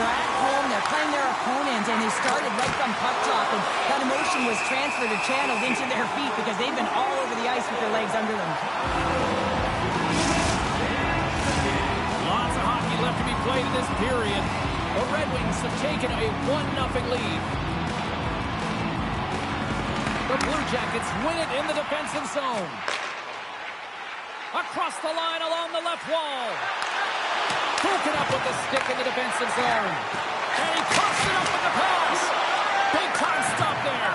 They're at home, they're playing their opponent, and they started right from puck drop, and that emotion was transferred or channeled into their feet because they've been all over the ice with their legs under them. Lots of hockey left to be played in this period. The Red Wings have taken a 1-0 lead. The Blue Jackets win it in the defensive zone. Across the line along the left wall. Broken up with the stick in the defensive zone. And he crossed it up with the pass. Big time stop there.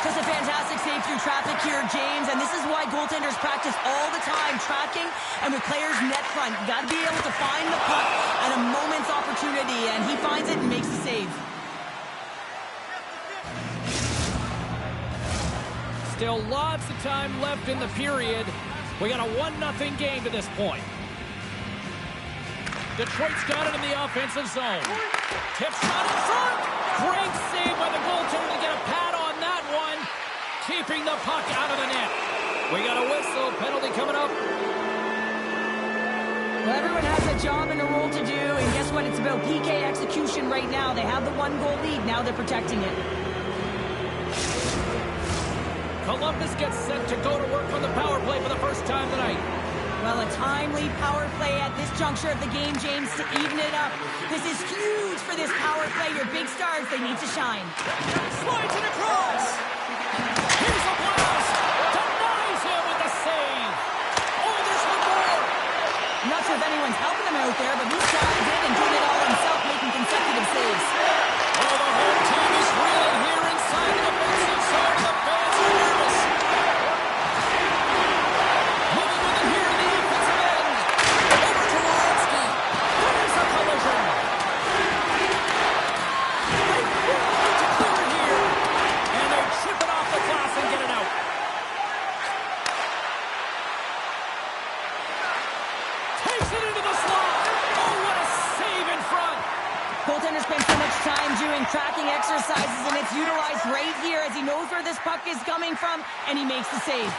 Just a fantastic save through traffic here, James, and this is why goaltenders practice all the time, tracking and with players net front. You got to be able to find the puck at a moment's opportunity, and he finds it and makes the save. Still lots of time left in the period. We got a 1-0 game to this point. Detroit's got it in the offensive zone. Tip shot in front. Great save by the goaltender to get a pad on that one. Keeping the puck out of the net. We got a whistle. Penalty coming up. Well, everyone has a job and a role to do, and guess what? It's about PK execution right now. They have the 1-goal lead. Now they're protecting it. Columbus gets set to go to work on the power play for the first time tonight. Well, a timely power play at this juncture of the game, James, to even it up. This is huge for this power play. Your big stars, they need to shine. Slides it across. Here's a blast. Denies him with the save. Oh, there's one more. I'm not sure if anyone's helping him out there, but he's dived in and doing it all himself, making consecutive saves. Oh, the whole team is reeling here inside the defensive zone. The fans are nervous. Moving with it here to the offensive end. Over to Woloski. There's a collision. They need to clear it here. And they chip it off the glass and get it out. Takes it into the slot. Oh, what a save in front. Goaltender spends so much time doing tracking exercises, and it's utilized right here as he knows where this puck is coming from, and he makes the save.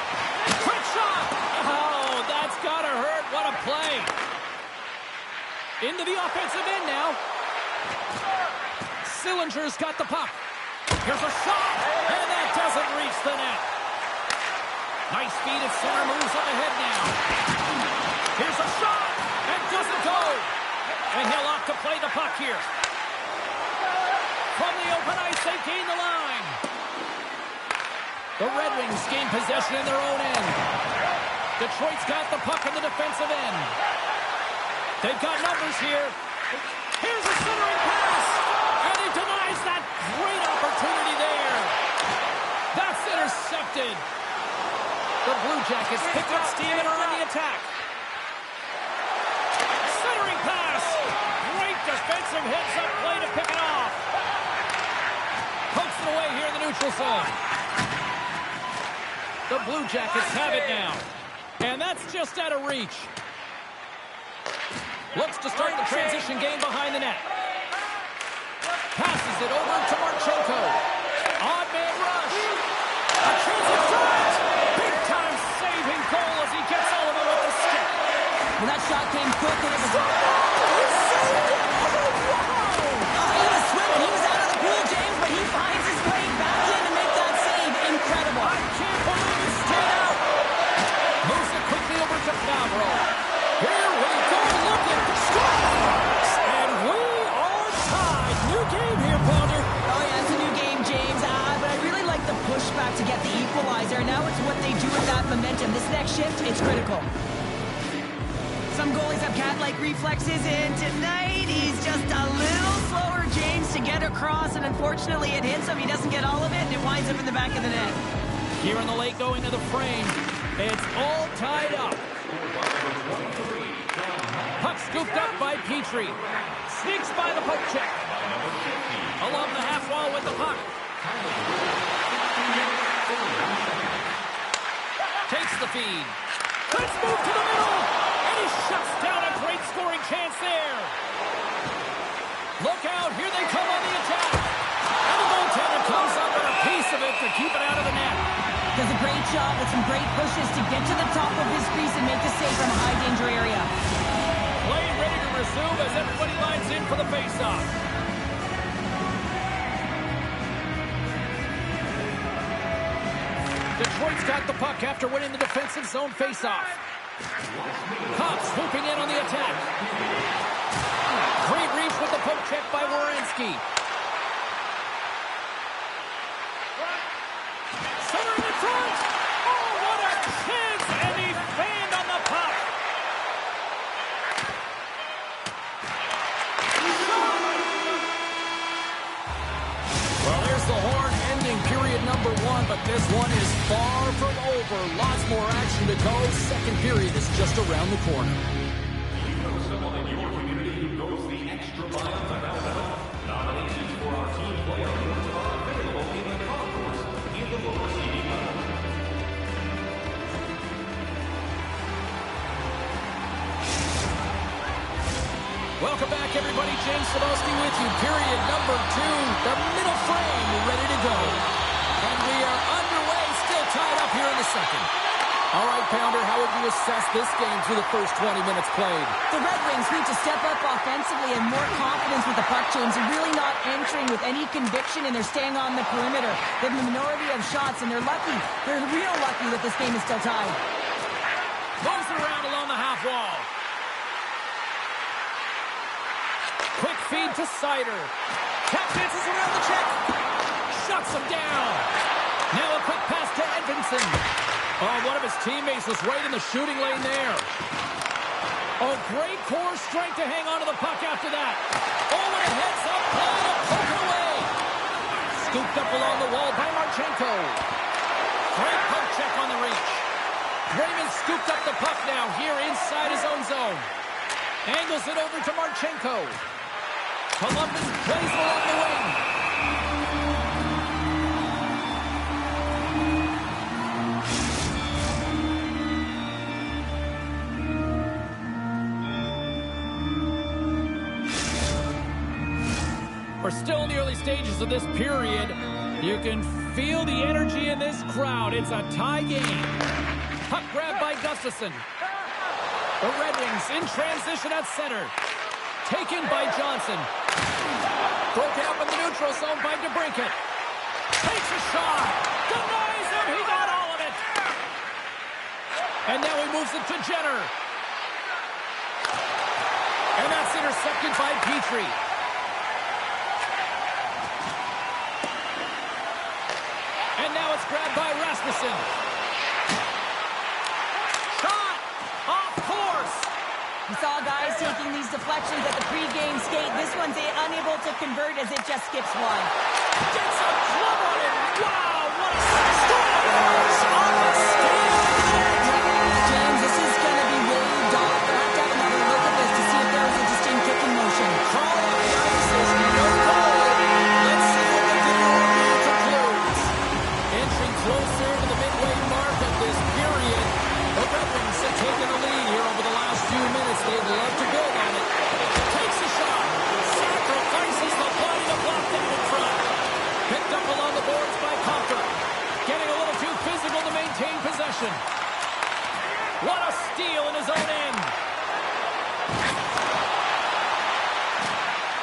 Quick shot! Oh, that's gotta hurt. What a play. Into the offensive end now. Sillinger's got the puck. Here's a shot, and that doesn't reach the net. Nice feed at center, moves up ahead now. Here's a shot, and doesn't go. And he'll opt to play the puck here. From the open ice, they gain the line. The Red Wings gain possession in their own end. Detroit's got the puck in the defensive end. They've got numbers here. Here's a centering pass. And he denies that great opportunity there. That's intercepted. The Blue Jackets pick up steam and are on the attack. Centering pass. Great defensive heads-up play to pick it off. Pokes it away here in the neutral zone. The Blue Jackets have it now. And that's just out of reach. Looks to start the transition game behind the net. Passes it over to Marchenko. Odd man rush. A chance at shot. Big time saving goal as he gets all of it with the stick. Well, that shot came quick, and it was... He saved it! Oh, wow! He was swimming. He was out of the pool, James, but he finds his way back in to make that save. Incredible. I can't believe it stayed out. Moves it quickly over to Favreau. Here we go. Look at the scores. And we are tied. New game here, Pounder. Oh, yeah, it's a new game, James. But I really like the pushback to get the equalizer. Now it's what they do with that momentum. This next shift, it's critical. Some goalies have cat-like reflexes, and tonight he's just a little slower, James, to get across, and unfortunately it hits him. He doesn't get all of it, and it winds up in the back of the net. Here in the late going to the frame, it's all tied up. Puck scooped up by Petrie. Sneaks by the poke check. Along the half wall with the puck. Takes the feed. Let's move to the middle. And he shuts down a great scoring chance there. Look out. Here they come on the attack. And the goaltender comes up with a piece of it to keep it out of the net. Does a great job with some great pushes to get to the top of his crease and make the save from a high-danger area. Play ready to resume as everybody lines in for the face-off. Detroit's got the puck after winning the defensive zone faceoff. Copp swooping in on the attack. Great reach with the poke check by Werenski. Centering in front. Oh, what a chance! And he fanned on the puck. Well, there's the horn ending period number 1, but this one is far from over. Lots more action to go. Second period is just around the corner. You know someone in your community who goes the extra mile to help out? Nominations for our team player awards are available in the concourse in the lower seating level. Welcome back, everybody. James Cebulski with you. Period number 2. The middle frame ready to go. And we are underway, still tied up here in the second. All right, Pounder, how would you assess this game through the first 20 minutes played? The Red Wings need to step up offensively and more confidence with the puck change. They're really not entering with any conviction, and they're staying on the perimeter. They have a minority of shots, and they're lucky. They're real lucky that this game is still tied. Moves it around along the half wall. Quick feed to Sider. Tap dances around the check. Shuts him down. Now a quick pass to Edvinsson. Oh, one of his teammates was right in the shooting lane there. Oh, great core strength to hang on to the puck after that. Oh, and a heads-up play to poke it away. Scooped up along the wall by Marchenko. Great poke check on the reach. Raymond scooped up the puck now here inside his own zone. Angles it over to Marchenko. Columbus plays along the wing. We're still in the early stages of this period. You can feel the energy in this crowd. It's a tie game. Puck grab by Gustafsson. The Red Wings in transition at center. Taken by Johnson. Broken up in the neutral zone by DeBrincat. Takes a shot. Denies him. He got all of it. And now he moves it to Jenner. And that's intercepted by Petrie. And now it's grabbed by Rasmussen. Shot! Off course! We saw guys taking these deflections at the pregame skate. This one's unable to convert as it just skips one. Gets a glove on it! Wow! What a scores! On the skate! James, this is going to be waved off. They'll have to have another look at this to see if there was a distinct kicking motion. Call on the ice is no goal. Let's see what the video review concludes. Inching closer to the midway mark of this period. The Red Wings have taken the lead here over the last few minutes. They'd love to build on it. Takes a shot. Sacrifices the body to block that in front. Picked up along the boards by Comfort. Getting a little too physical to maintain possession. What a steal in his own end.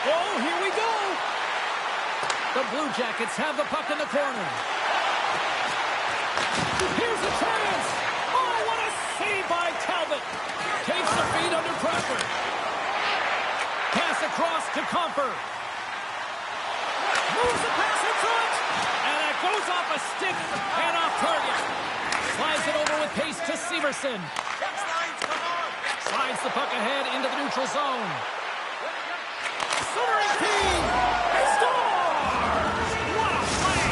Oh, here we go. The Blue Jackets have the puck in the corner. Here's a chance. Oh, what a save by Talbot. Takes the feed under pressure. Pass across to Comper. Moves the pass in front. And it goes off a stick and off target. Slides it over with pace to Severson. Slides the puck ahead into the neutral zone. Centering feed. Scores! What a play!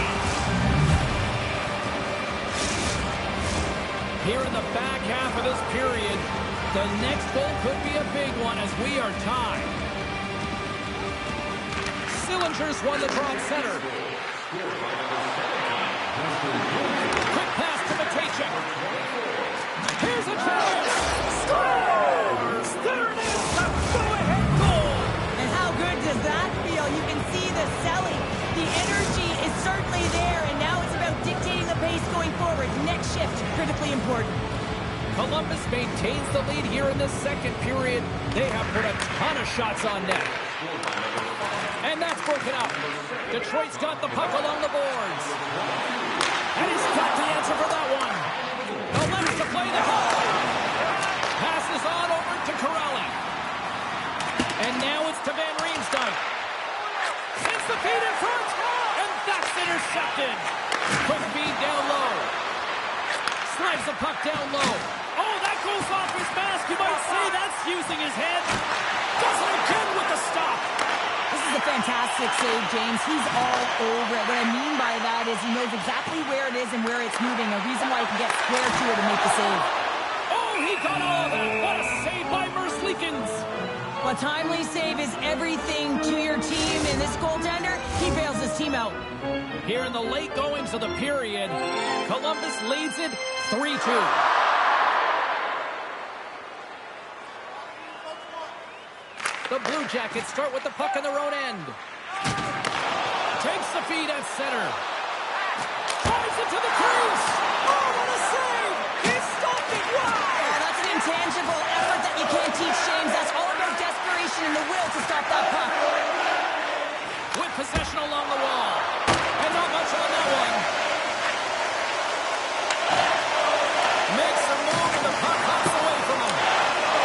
Here in the back half of this period, the next goal could be a big one as we are tied. Sillinger's won the draw at center. Quick pass to Matejchuk. Here's a chance. Scores! There it is, the go-ahead goal. And how good does that feel? You can see the selling. The energy is certainly there, and now it's about dictating the pace going forward. Next shift, critically important. Columbus maintains the lead here in the second period. They have put a ton of shots on net. And that's broken up. Detroit's got the puck along the boards. And he's got the answer for that one. Elects to play the ball. Passes on over to Corelli. And now it's to Van Riemsdyk. Sends the feed in front. And that's intercepted. Quick feed down low. Slides the puck down low. Oh, that goes off his mask. You might say that's using his head. Does it again with the stop. This is a fantastic save, James. He's all over it. What I mean by that is he knows exactly where it is and where it's moving. A reason why he can get square to it and make the save. Oh, he got all that. What a save by Merzlikins. A timely save is everything to your team. And this goaltender, he bails his team out. Here in the late goings of the period, Columbus leads it 3-2. The Blue Jackets start with the puck in their own end. Takes the feed at center. Drives it to the crease. Oh, what a save! He stopped it. Wow! Oh, that's an intangible effort that you can't teach, James. That's all about desperation and the will to stop that puck. With possession along the wall. And not much on that one. Makes a move and the puck hops away from him.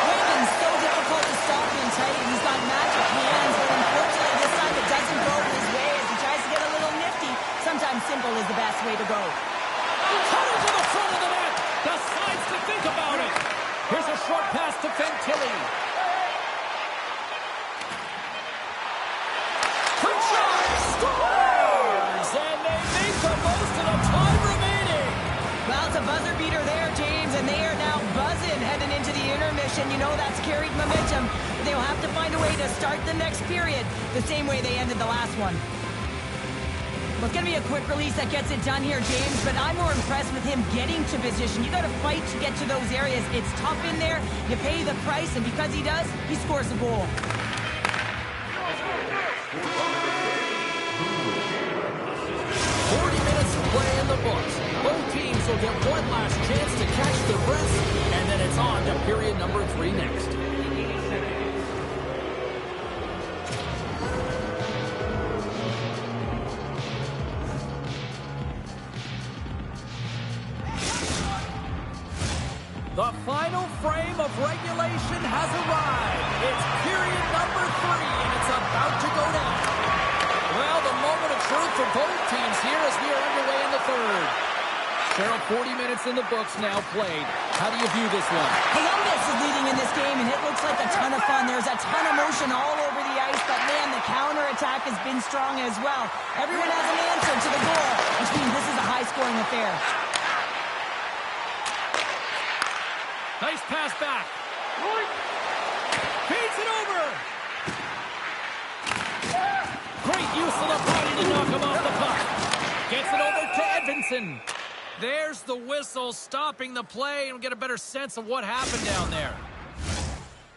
Wiggins, so difficult to stop him tight. He's got magic hands, but unfortunately this time it doesn't go his way as he tries to get a little nifty. Sometimes simple is the best way to go. Cutting to the front of the net. Decides to think about it. Here's a short pass to Fantilli. Quick shot. Scores! And they make the most of the time remaining. Well, it's a buzzer beater there, James, and they are now buzzing heading into the intermission. You know that's carried momentum. They'll have to find a way to start the next period the same way they ended the last one. Well, it's going to be a quick release that gets it done here, James, but I'm more impressed with him getting to position. You got to fight to get to those areas. It's tough in there. You pay the price, and because he does, he scores a goal. 40 minutes of play in the books. Both teams will get one last chance to catch their breath, and then it's on to period number 3 next. The final frame of regulation has arrived. It's period number 3, and it's about to go down. Well, the moment of truth for both teams here as we are underway in the third. Cheryl, 40 minutes in the books now played. How do you view this one? Columbus is leading in this game, and it looks like a ton of fun. There's a ton of motion all over the ice, but man, the counterattack has been strong as well. Everyone has an answer to the goal, which means this is a high-scoring affair. Nice pass back. Feeds it over. Great use of the body to knock him off the puck. Gets it over to Edvinsson. There's the whistle stopping the play, and we'll get a better sense of what happened down there.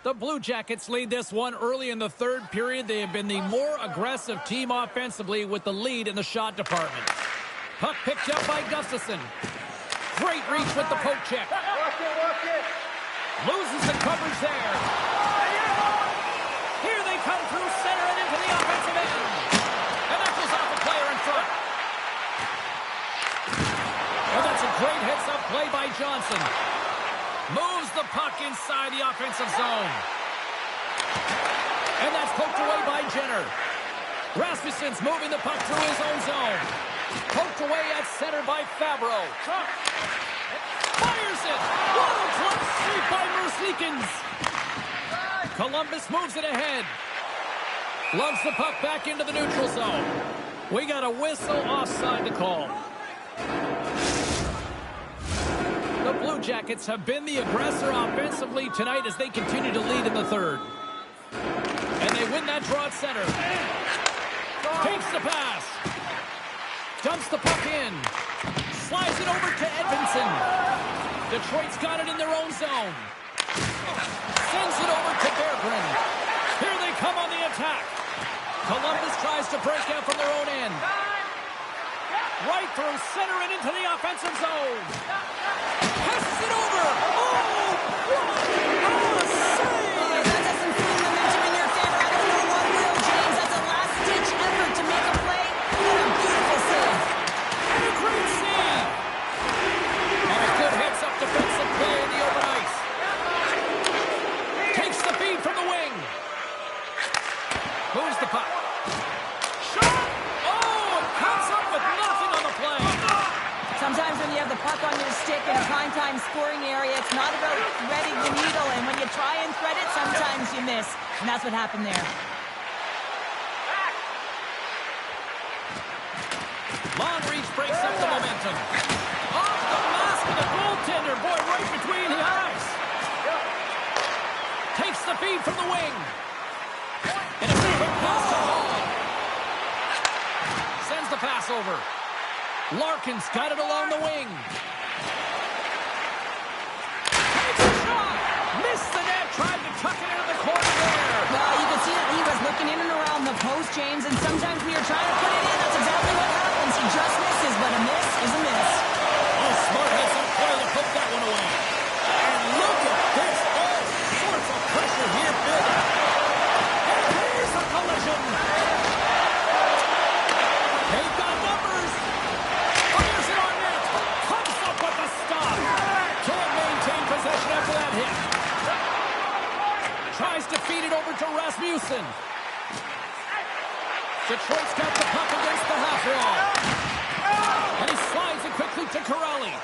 The Blue Jackets lead this one early in the third period. They have been the more aggressive team offensively with the lead in the shot department. Puck picked up by Gustafsson. Great reach with the poke check. Loses the coverage there. Here they come through center and into the offensive end. And that goes off a player in front. And that's a great heads-up play by Johnson. Moves the puck inside the offensive zone. And that's poked away by Jenner. Rasmussen's moving the puck through his own zone. Poked away at center by Fabro. Fires it! What a clutch sweep by Merzlikins! Columbus moves it ahead. Lugs the puck back into the neutral zone. We got a whistle offside to call. The Blue Jackets have been the aggressor offensively tonight as they continue to lead in the third. And they win that draw at center. Takes the pass. Dumps the puck in. Slides it over to Edvinsson. Detroit's got it in their own zone. Sends it over to Berggren. Here they come on the attack. Columbus tries to break out from their own end. Right through center and into the offensive zone. Passes it over. Oh, what a save! That doesn't feel momentum in your favor. I don't know what will, James. That's a last-ditch effort to make a play. And a beautiful save. And a great save. Moves the puck. Shot! Oh, it comes up with nothing on the play. Sometimes when you have the puck on your stick in a prime-time scoring area, it's not about threading the needle, and when you try and thread it, sometimes you miss. And that's what happened there. Long reach breaks up the momentum. Off the mask of the goaltender. Boy, right between the eyes. Takes the feed from the wing. And it's a quick pass to Hall. Sends the pass over. Larkin's got it along the wing. Takes a shot. Missed the net. Tried to tuck it into the corner there. Well, you can see that he was looking in and around the post, James, and sometimes we are trying to put it in. That's exactly what happens. He just misses, but a miss is a miss. Oh, Smart has some play to put that one away. And look at this. All sorts of pressure here building. And here's the collision. They've got numbers. Fires it on net. Comes up with the stop. Can't maintain possession after that hit. Tries to feed it over to Rasmussen. Detroit's got the puck against the half wall. And he slides it quickly to Corelli.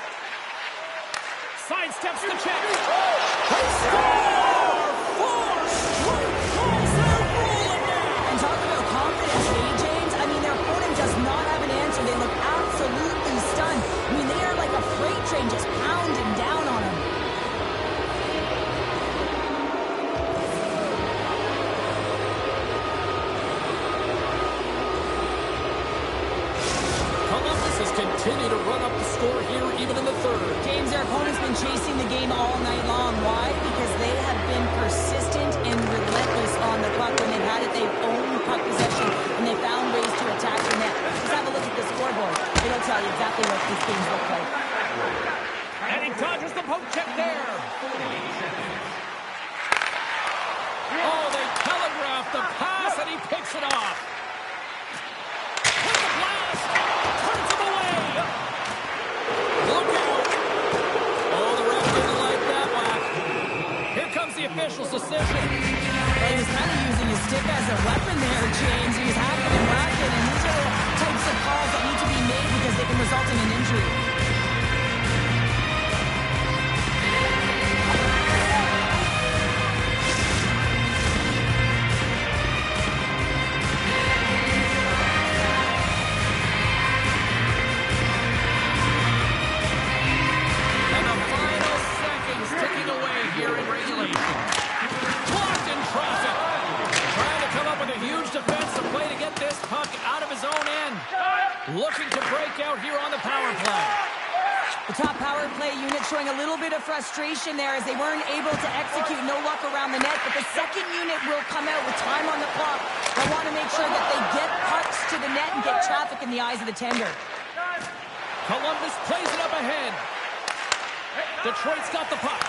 Sidesteps the check. They score! 4 straight goals. They're rolling now. And talk about confidence, hey, James? I mean, their opponent does not have an answer. They look absolutely stunned. I mean, they are like a freight train just pounding down on them. Continue to run up the score here even in the third. James, their opponent's been chasing the game all night long. Why? Because they have been persistent and relentless on the puck. When they've had it, they've owned puck possession, and they found ways to attack the net. Just have a look at the scoreboard. It'll tell you exactly what these games look like. And he dodges the poke check there. Oh, they telegraphed the pass, and he picks it off. With the blast. Turns him away. Look out. Oh, the ref didn't like that one. Here comes the official's decision. Well, he was kind of using his stick as a weapon there, James. He was hacking and whacking, and these are the types of calls that need to be made because they can result in an injury. Looking to break out here on the power play. The top power play unit showing a little bit of frustration there as they weren't able to execute. No luck around the net, but the second unit will come out with time on the clock. They want to make sure that they get pucks to the net and get traffic in the eyes of the tender. Columbus plays it up ahead. Detroit's got the puck.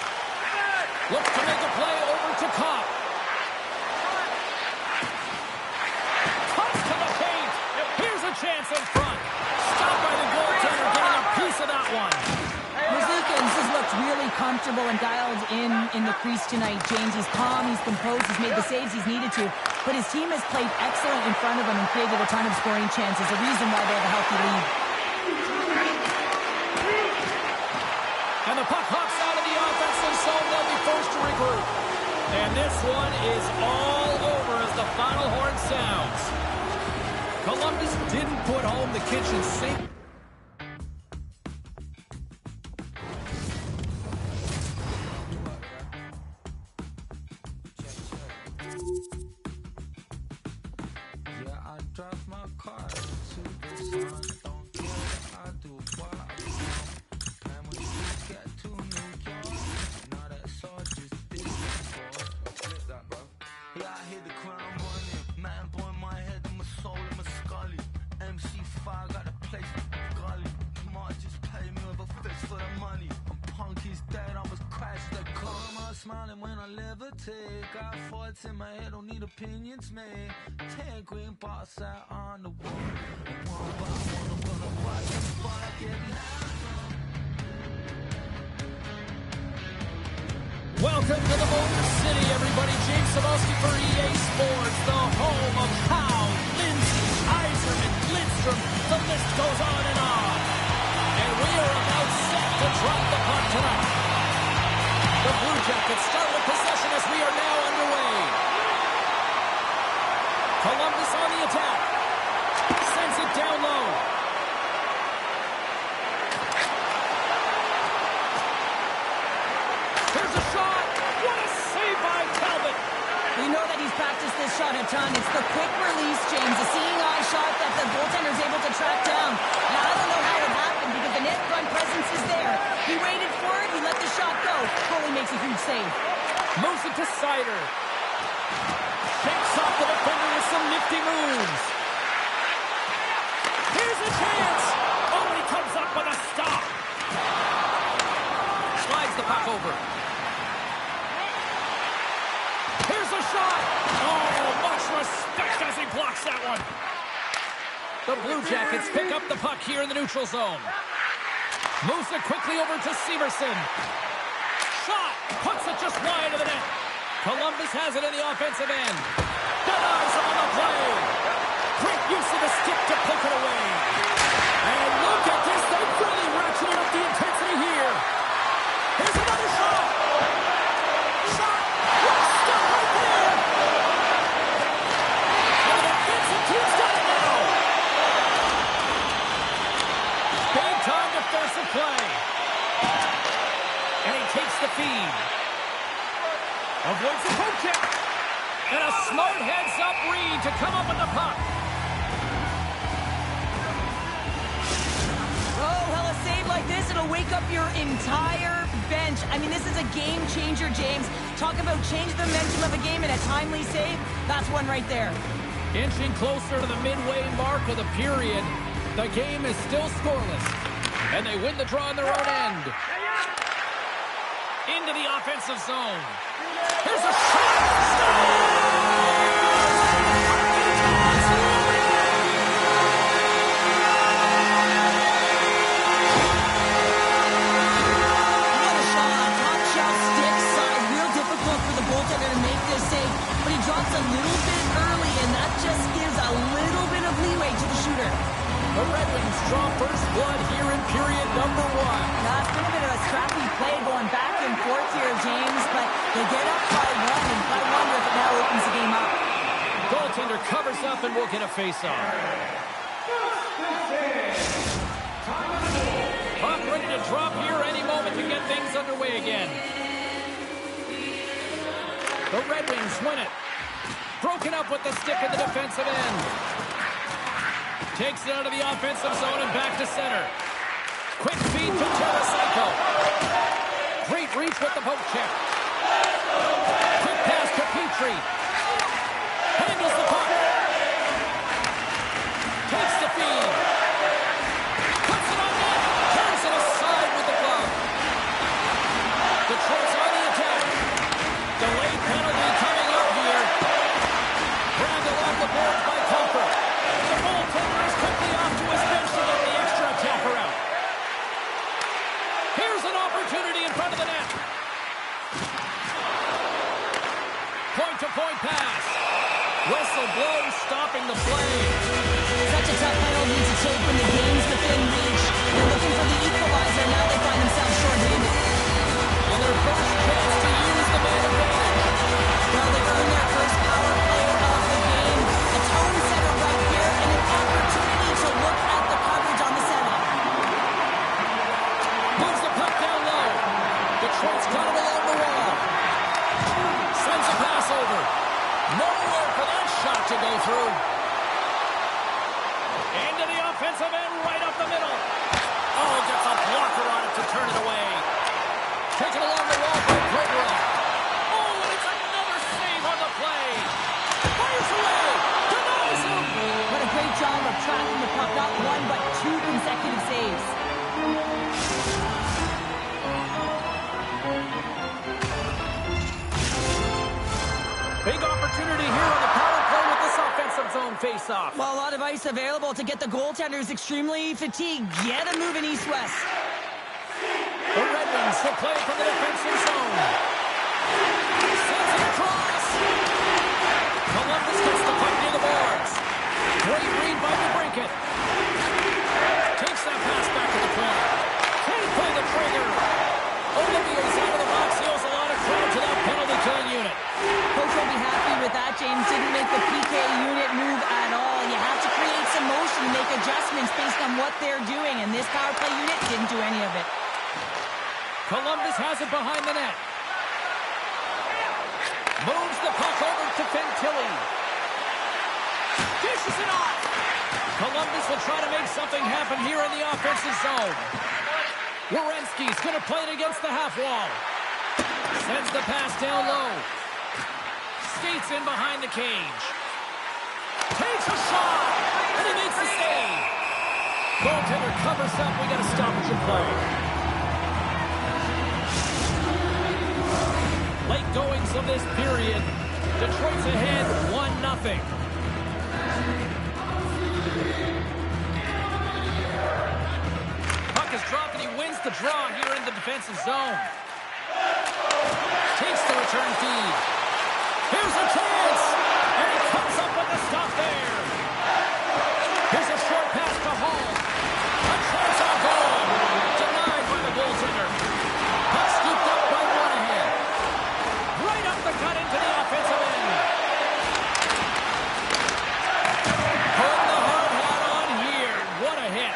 Looks to make a play over to Kopp. Comes to the paint. Here's a chance in front. Stopped by the goaltender, getting a piece of that one. Merzlikins has looked really comfortable and dialed in the crease tonight, James. He's calm, he's composed, he's made the saves he's needed to. But his team has played excellent in front of him and created a ton of scoring chances. The reason why they have a healthy lead. And the puck hops out of the offensive zone. They'll be forced to regroup. And this one is all over as the final horn sounds. Columbus didn't put home the kitchen sink. Yeah, I drive my car to the sun. Don't care what I do, what I want. And when you get to New York, now that's all just big boy. Flip that, bro. Yeah, I hear the crown running. Man, boy, my head and my soul and my scully. MC5 got a place for gully. Mark just pay me with a fist for the money. I'm punk, he's dead, I was crashed the car. I'm smiling when I levitate. Got thoughts in my head, don't need opinions, man. 10 green bars out on the wall. One by one, I'm gonna watch the fire get loud. Welcome to the Motor City, everybody. James Cebulski for EA Sports, the home of attack. Sends it down low. Here's a shot. What a save by Talbot. We know that he's practiced this shot a ton. It's the quick release, James, the seeing-eye shot that the goaltender's able to track down. Now, I don't know how it happened because the net front presence is there. He waited for it, he let the shot go. Goalie makes a huge save. Moves it to Sider. Shakes off the defender with some nifty moves. Here's a chance. Oh, and he comes up with a stop. Slides the puck over. Here's a shot. Oh, much respect as he blocks that one. The Blue Jackets pick up the puck here in the neutral zone. Moves it quickly over to Severson. Shot. Puts it just wide of the net. Columbus has it in the offensive end. Denies him on the play. Great use of the stick to poke it away. And look at this. They've really ratcheted up the intensity here. Here's another shot. Shot. What a stop right there. And the defensive team's got it now. Big time defensive play. And he takes the feed. Avoids the poke check. And a smart heads-up read to come up with the puck. Oh, well, a save like this, it'll wake up your entire bench. I mean, this is a game changer, James. Talk about change the momentum of a game and a timely save. That's one right there. Inching closer to the midway mark of the period. The game is still scoreless. And they win the draw in their own end. Into the offensive zone. Here's a shot. What a shot. Top shelf stick side. Real difficult for the goaltender to make this save. But he drops a little bit early, and that just gives a little bit of leeway to the shooter. The Red Wings draw first blood here in period number 1. Now, it's been a bit of a scrappy play going back and forth here, James, but they get up by one, and I wonder if it now opens the game up. Goaltender covers up and will get a face-off. Puck ready to drop here any moment to get things underway again. The Red Wings win it. Broken up with the stick in the defensive end. Takes it out of the offensive zone and back to center. Quick feed to Tarasenko. Great reach with the poke check. Quick pass to Petrie. Handles the puck. Takes the feed. Puts it on net. Turns it aside with the glove. Detroit's on the attack. Delayed penalty coming up here. Brandel off the boards by Comfort. The goaltender is quickly off to his bench to get the extra attacker out. Here's an opportunity in front of the net. Point-to-point pass. Whistle blows, stopping the play. Such a tough penalty to take when the game's within reach. They're looking for the equalizer. Now they find themselves short-handed. And their first chance to use the man advantage. Well, they've earned their first power play of the game. A tone setter right here, and an opportunity to look at the coverage on the setup. Moves the puck down low. Detroit's got it along the wall. Sends a pass over. Nowhere for that shot to go through. Into the offensive end, right up the middle. Oh, gets a blocker on it to turn it away. Taken along the wall by PMLeRoi. Oh, and it's another save on the play. Fires away. Denies him. What a great job of tracking the puck. Not one, but two consecutive saves. Big opportunity here on the power play with this offensive zone face-off. Well, a lot of ice available to get the goaltenders extremely fatigued. Get a move in east-west. The Red Wings will play from the defensive zone. Sends it across. Columbus gets the puck near the boards. Great read by DeBrincat. Takes that pass back to the corner. Can't pull the trigger. Olivier's out of the box. He owes a lot of credit to that penalty killing unit. Coach will be happy with that. James didn't make the PK unit move at all. He adjustments based on what they're doing, and this power play unit didn't do any of it. Columbus has it behind the net. Moves the puck over to Fantilli. Dishes it off. Columbus will try to make something happen here in the offensive zone. Werenski's going to play it against the half wall. Sends the pass down low. Skates in behind the cage. Takes a shot, and he makes the save. Goaltender covers up. We got a stoppage in play. Late goings of this period. Detroit's ahead 1-0. Puck is dropped and he wins the draw here in the defensive zone. Takes the return feed. Here's a chance. And he comes up with the stop there. Here's a short pass to Hall. A chance on goal. Denied by the goaltender. Puck scooped up by Monahan. Right up the cut into the offensive end. Put the hard hat on here. What a hit.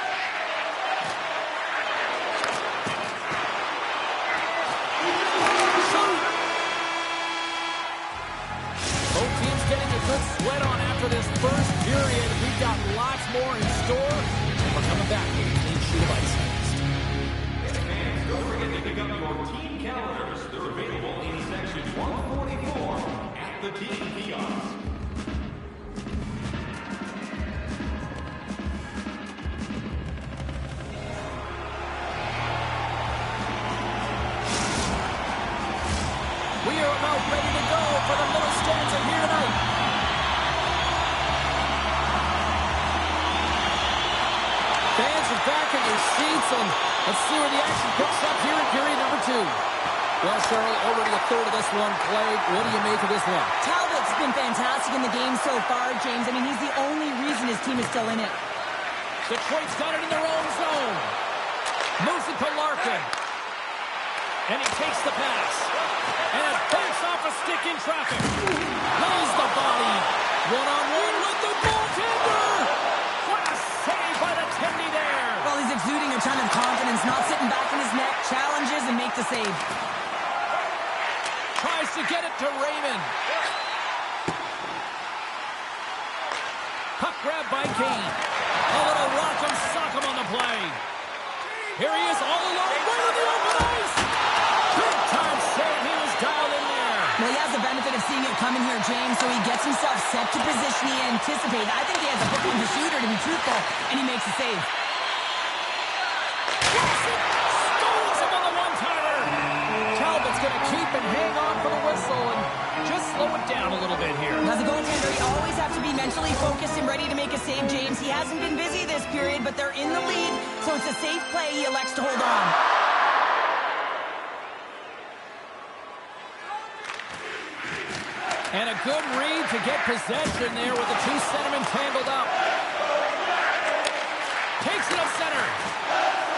Both teams getting a good sweat on after this first period. We've got lots more in store. We're coming back with a clean sheet of ice next. Fans, don't forget to pick up your team calendars. They're available in section 144 at the team kiosk. We are about ready to go for the middle stanza here tonight. Fans are back in their seats, and let's see where the action picks up here in period number 2. Well, Cheryl, already a third of this one played. What do you make of this one? Talbot's been fantastic in the game so far, James. I mean, he's the only reason his team is still in it. Detroit's got it in their own zone. Moves it to Larkin. And he takes the pass. And it breaks off a stick in traffic. Lays the body. One-on-one with the goaltender. What a save by the Tendy there. Well, he's exuding a ton of confidence, not sitting back in his net, challenges and makes the save. Tries to get it to Raymond. Puck grab by Kane. A little rock'em sock'em on the play. Here he is all alone, right on the open ice. Big time save. He was dialed in there. Well, he has the benefit of seeing it coming here, James, so he gets himself set to position he anticipated. I think he has a hook on the shooter, to be truthful, and he makes the save. Wilson stones him on the one-timer. Talbot's going to keep and hang on for the whistle and just slow it down a little bit here. As a goaltender, you always have to be mentally focused and ready to make a save, James. He hasn't been busy this period, but they're in the lead, so it's a safe play. He elects to hold on. And a good read to get possession there with the two centermen tangled up. Takes it up center.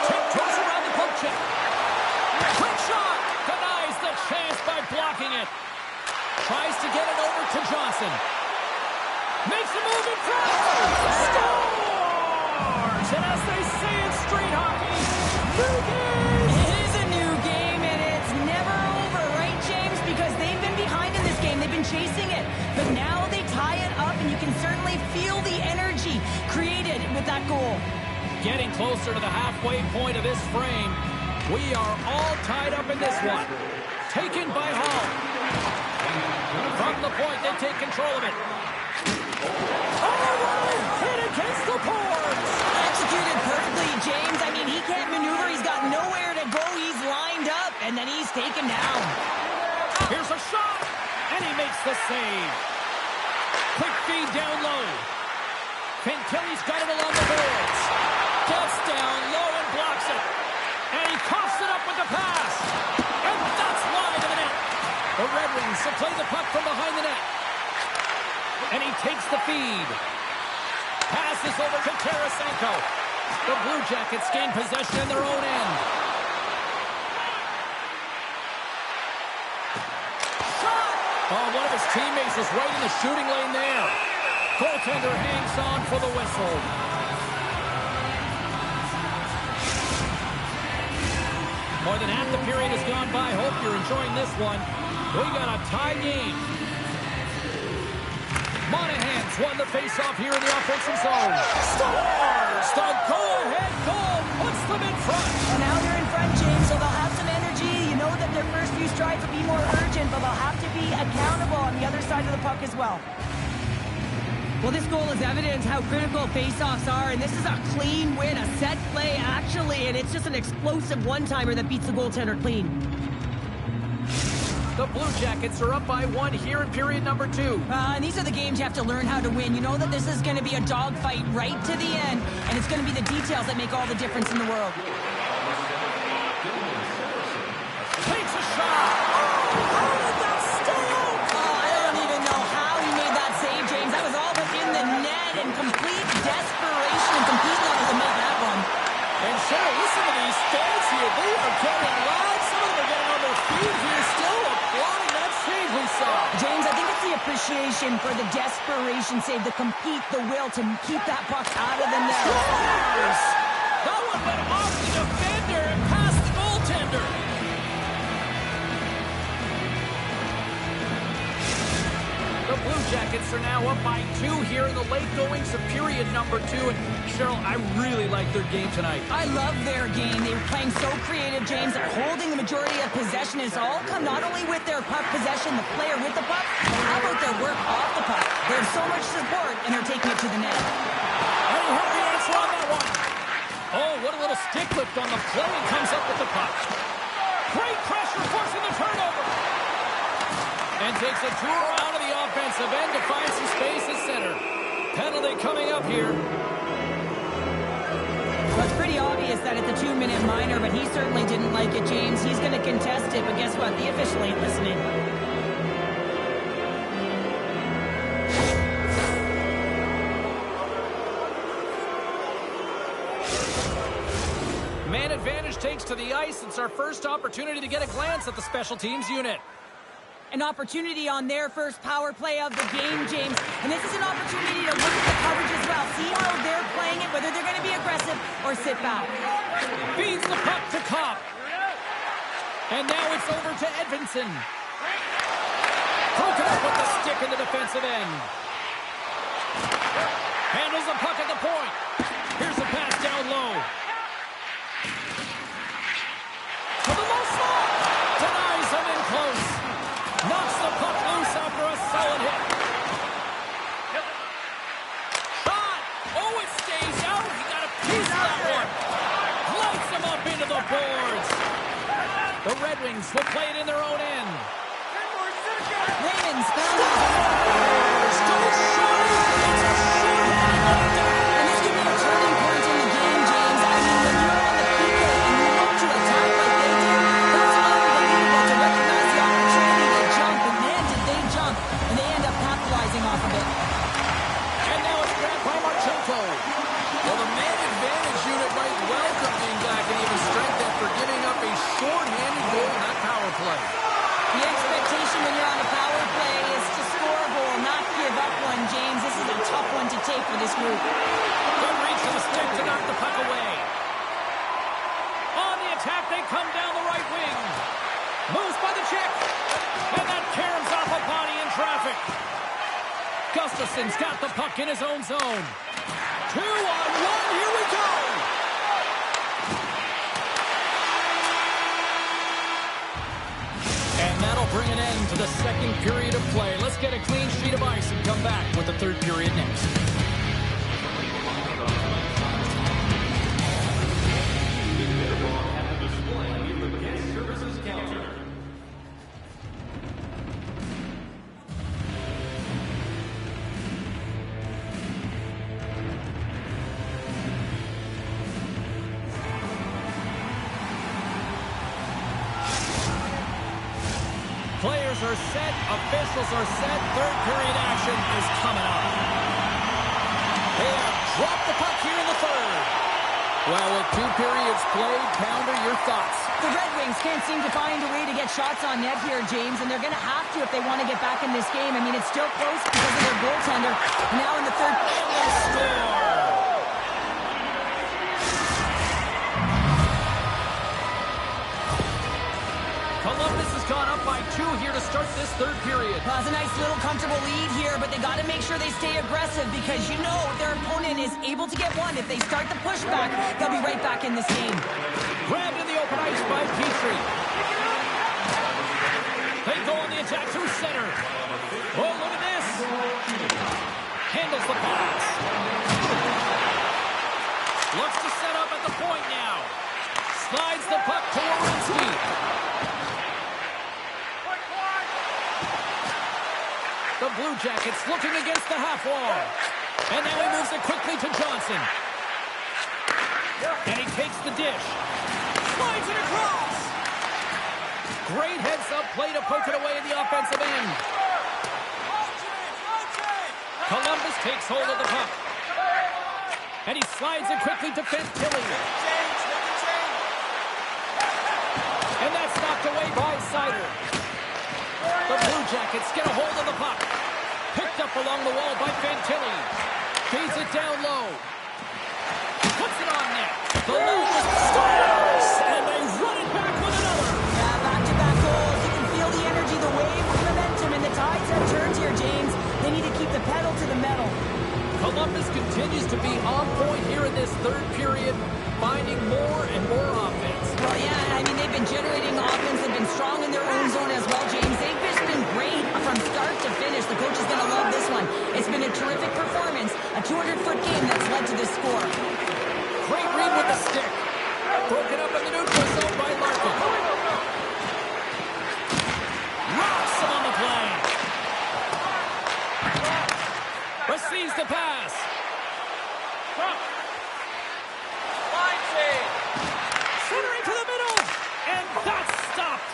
Tiptoes around the poke check. Quick shot. Denies the chance by blocking it. Tries to get it over to Johnson. Makes a move in front. Scores! And as they say in street hockey, new game. It is a new game, and it's never over, right, James? Because they've been behind in this game. They've been chasing it. But now they tie it up, and you can certainly feel the energy created with that goal. Getting closer to the halfway point of this frame. We are all tied up in this one. Taken by Hall. From the point, they take control of it. Oh, hit against the boards. Executed perfectly, James. I mean, he can't maneuver. He's got nowhere to go. He's lined up, and then he's taken down. Here's a shot, and he makes the save. Quick feed down low. Fantilli's got it along the boards. Gets down low and blocks it. And he coughs it up with the pass. And that's wide of the net. The Red Wings will play the puck from behind the net. And he takes the feed. Passes over to Tarasenko. The Blue Jackets gain possession in their own end. Shot! Oh, one of his teammates is right in the shooting lane there. Goaltender hangs on for the whistle. More than half the period has gone by. Hope you're enjoying this one. We got a tie game. Monahan's won the faceoff here in the offensive zone. Scores! The go-ahead goal puts them in front. And now they're in front, James, so they'll have some energy. You know that their first few strides will be more urgent, but they'll have to be accountable on the other side of the puck as well. Well, this goal is evidence how critical faceoffs are, and this is a clean win, a set play, actually, and it's just an explosive one-timer that beats the goaltender clean. The Blue Jackets are up by 1 here in period number 2. And these are the games you have to learn how to win. You know that this is going to be a dogfight right to the end, and it's going to be the details that make all the difference in the world. Takes a shot. How did that stay out? I don't even know how he made that save, James. That was all within the net and complete desperation and complete level to make that one. And Cheryl, listen to these fans here. They are getting loud. Some of them are getting on their feet here, still applauding that save we saw. James, I think it's the appreciation for the desperation save, the compete, the will to keep that puck out of the net. Scores! That one went off the defender and past the goaltender. The Blue Jackets are now up by 2 here in the late goings of period number 2. And Cheryl, I really like their game tonight. I love their game. They were playing so creative, James, holding the majority of possession. Has all come not only with their puck possession, the player with the puck, but how about their work off the puck? They have so much support, and they're taking it to the net. And he heard the answer on that one. Oh, what a little stick lift on the play. He comes up with the puck. Great pressure, forcing the turnover. And takes a tour around to the offensive end to find some space at center. Penalty coming up here. Well, it's pretty obvious that it's a 2-minute minor, but he certainly didn't like it, James. He's going to contest it, but guess what? The official ain't listening. Man advantage takes to the ice. It's our first opportunity to get a glance at the special teams unit. An opportunity on their first power play of the game, James. And this is an opportunity to look at the coverage as well. See how they're playing it, whether they're going to be aggressive or sit back. Feeds the puck to Kopp. And now it's over to Edvinsson. Broken up with the stick in the defensive end. Handles the puck at the point. Here's the pass down low. To the low slot. Denies him in close. Knocks the puck loose after a solid hit. Shot! Oh, it stays out. He got a piece of that one. Lights him up into the boards. The Red Wings will play it in their own end. Raymond's found it. Still shooting. It's a short-handed down. And this could be a turning point in the game, James. I mean, when you're on the people and you look to attack like they did, it's unbelievable to recognize the opportunity to jump. And man, did they jump. And they end up capitalizing off of it. And now it's grabbed by Marchenko. Well, the man advantage unit might welcome being back and even strength after giving up a short-handed goal in that power play. The expectation when you're on a power play is to score a goal, not give up one, James. This is a tough one to take for this group. Good reach to the stick to knock the puck away. On the attack, they come down the right wing. Moves by the check. And that caroms off a body in traffic. Gustafson's got the puck in his own zone. 2-on-1, here we go. And that'll bring an end to the second period of play. Let's get a clean sheet of ice and come back with the third period next. Players are set, officials are set, third period action is coming up. They have dropped the puck here in the third. Well, with 2 periods played, Pounder, your thoughts? The Red Wings can't seem to find a way to get shots on net here, James, and they're going to have to if they want to get back in this game. I mean, it's still close because of their goaltender. Now in the third period, they'll score. start this third period. Well, it's a nice little comfortable lead here, but they got to make sure they stay aggressive because you know if their opponent is able to get one. If they start the pushback, they'll be right back in this game. Grabbed in the open ice by Petrie. They go on the attack through center. Oh, look at this. Handles the pass. Looks to set up at the point now. Slides the puck to Werenski. The Blue Jackets looking against the half wall. And now he moves it quickly to Johnson. And he takes the dish. Slides it across. Great heads-up play to poke it away in the offensive end. Columbus takes hold of the puck. And he slides it quickly to Fantilli. And that's knocked away by Sider. The Blue Jackets get a hold of the puck. Picked up along the wall by Fantilli. Feeds it down low. Puts it on net. The Columbus scores! And they run it back with another. Yeah, back-to-back goals. You can feel the energy, the wave, the momentum, and the tides have turned here, James. They need to keep the pedal to the metal. Columbus continues to be on point here in this third period, finding more and more offense. Well, yeah, I mean, they've been generating offense. They've been strong in their own zone as well, James. They've just been great from start to finish. The coach is going to love this one. It's been a terrific performance, a 200-foot game that's led to this score. Great read with the stick. Broken up in the neutral zone by Larkin. Rocks him on the play. Receives the pass. Centering to the middle. And that's stopped.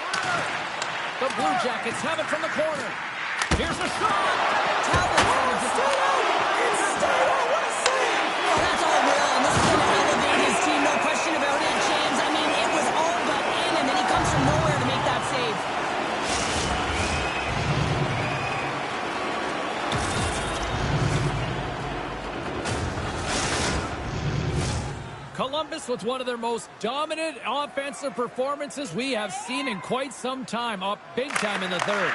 The Blue Jackets have it from the corner. Here's a shot. Talbot stayed out. It's stayed out. What a save. Well, that's all Will, and this is going to elevate his team. No question about it, James. I mean, it was all but in, and then he comes from nowhere to make that save. Columbus with one of their most dominant offensive performances we have seen in quite some time. Up big time in the third.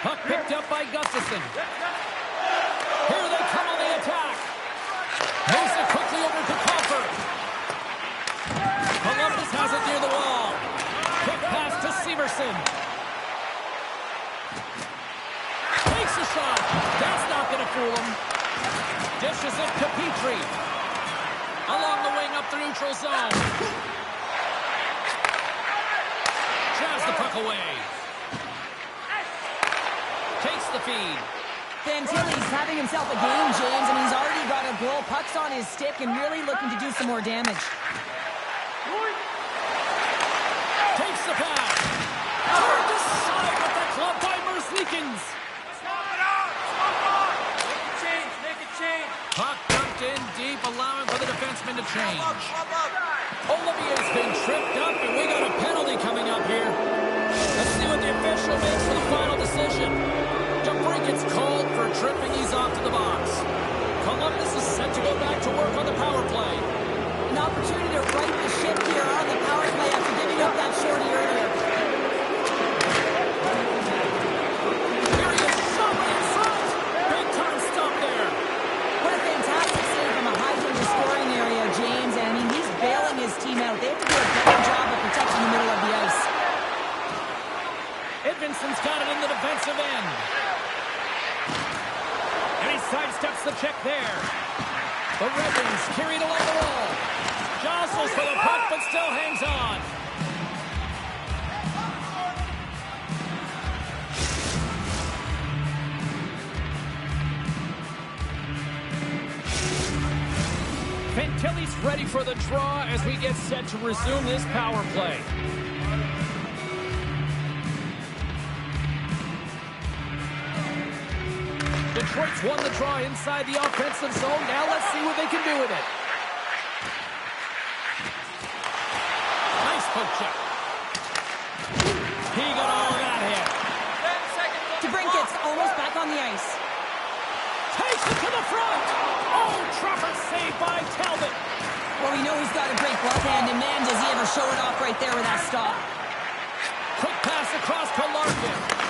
Puck picked up by Gustafsson. Here they come on the attack. Moves it quickly over to Coffer. Columbus has it near the wall. Quick pass to Severson. Takes a shot. That's not going to fool him. Dishes it to Petrie. Along the wing up the neutral zone. Drives the puck away. Takes the feed. Fantilli's having himself a game, James. I mean, he's already got a goal. Puck's on his stick and really looking to do some more damage. Takes the pass. Turned aside with the club by Merzlikins. Puck dumped in deep, allowing for the defenseman to change. Olivier's been tripped up, and we got a penalty coming up here. Let's see what the official makes for the final decision. DeBrincat's called for tripping. He's off to the box. Columbus is set to go back to work on the power play. An opportunity to right the ship here on the power play after giving up that shorty earlier. Here he is, shot in front. Big time stop there. What a fantastic save from a high-danger scoring area, James. And I mean, he's bailing his team out. They have to do a better job of protecting the middle of the ice. Edmondson's got it in the defensive end. And he sidesteps the check there. The Red Wings carried along the wall. Jostles for the puck, but still hangs on. Fantilli's ready for the draw as we get set to resume this power play. Detroit's won the draw inside the offensive zone. Now let's see what they can do with it. Nice poke check. He got all of that hit. DeBrincat's almost back on the ice. Takes it to the front. Oh, Truffer saved by Talbot. Well, we know he's got a great glove hand, and man, does he ever show it off right there with that stop. Quick pass across to Larkin.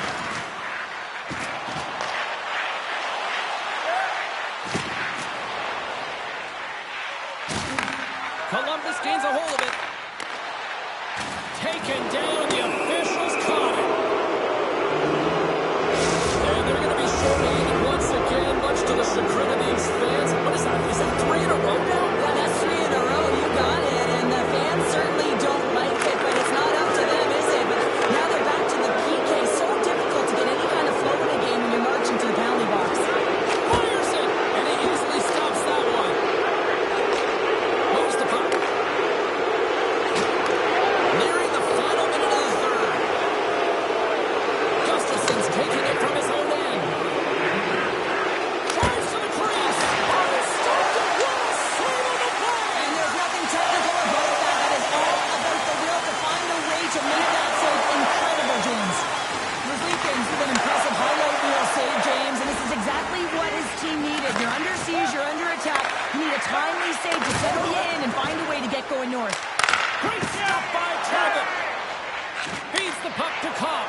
Columbus gains a hold of it. Taken down, the officials caught it. And they're going to be short-handed once again, much to the chagrin of these fans. What is that? Is that 3 in a row now? Yeah, that's 3 in a row. You got it. And the fans certainly don't like it, but it's not up to them, is it? But now they're back to the PK. So difficult to get any kind of flow in a game when you're marching to the penalty box. Fires it, and he easily stops that one. Moves the puck. Nearing the final minute of the third. Gustafson's taking it from his own end. Drives to the crease. Oh, stopped it. What a save on the play. And there's nothing technical about that. That is all about the will to find a way to make that save incredible, James. Rosleekins with an impressive highlight reel save, James, and this is exactly what his team needed. You're under siege, you're under attack. You need a timely save to settle you in and find a way to get going north. Great stop by Talbot. Feeds the puck to Cobb.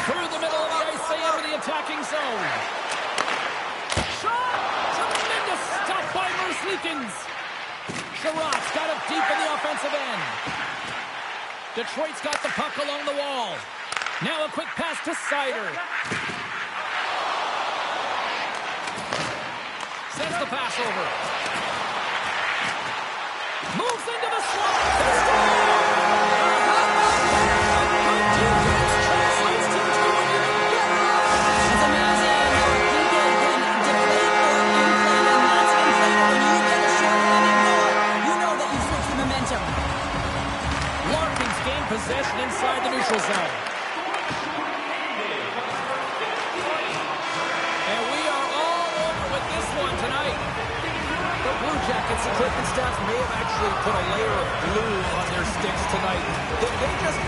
Through the middle of the ice, they enter the attacking zone. Shot! Tremendous stop by Merzlikins. Sherratt's got it deep in the offensive end. Detroit's got the puck along the wall. Now a quick pass to Sider. Sends the pass over. Moves into the slot. They score! Translates to 2 again. It's amazing how PK can deflate or inflate, and that's inflated. When you get a short-handed goal, you know that you've switched the momentum. Larkins gain possession inside the neutral zone. And we are all over with this one tonight. The Blue Jackets equipment staff may have actually put a layer of glue on their sticks tonight. They just